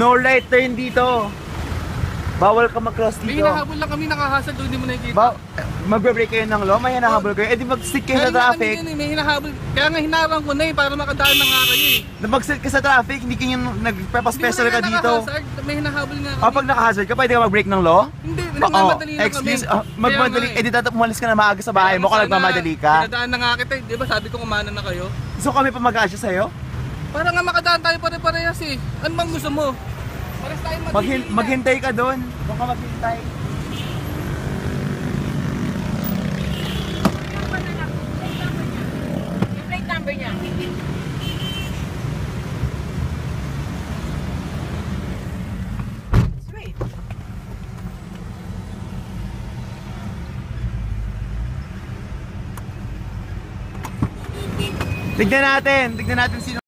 No right turn dito. Bawal ka mag-cross May dito. hinahabol lang kami, nakahasad doon, hindi mo nakikita. Magbe-break kayo ng law, may hinahabol kayo. Eh di mag-stick kayo sa traffic. May hinahabol. Kaya nga hinarang ko na eh, para makadaan na nga kayo eh. Mag-stick ka sa traffic, hindi kayo nagpa-special ka dito. May hinahabol nga kami. Pag naka-hazard ka, pwede ka mag-break ng law? Hindi, nagmamadali lang kami. Excuse, magmadali. Eh di umalis ka na maaga sa bahay mo kung nagmamadali ka. Pinadaan na nga kita eh, di ba sabi ko kumana na kayo? So kami pa mag-asya sa'yo? Para nga makadaan tayo pare-parehas eh. Ano bang gusto mo? Pares tayo maghintay ka doon. Doon ka maghintay. Yung plate number niya. Sweet. Tignan natin sino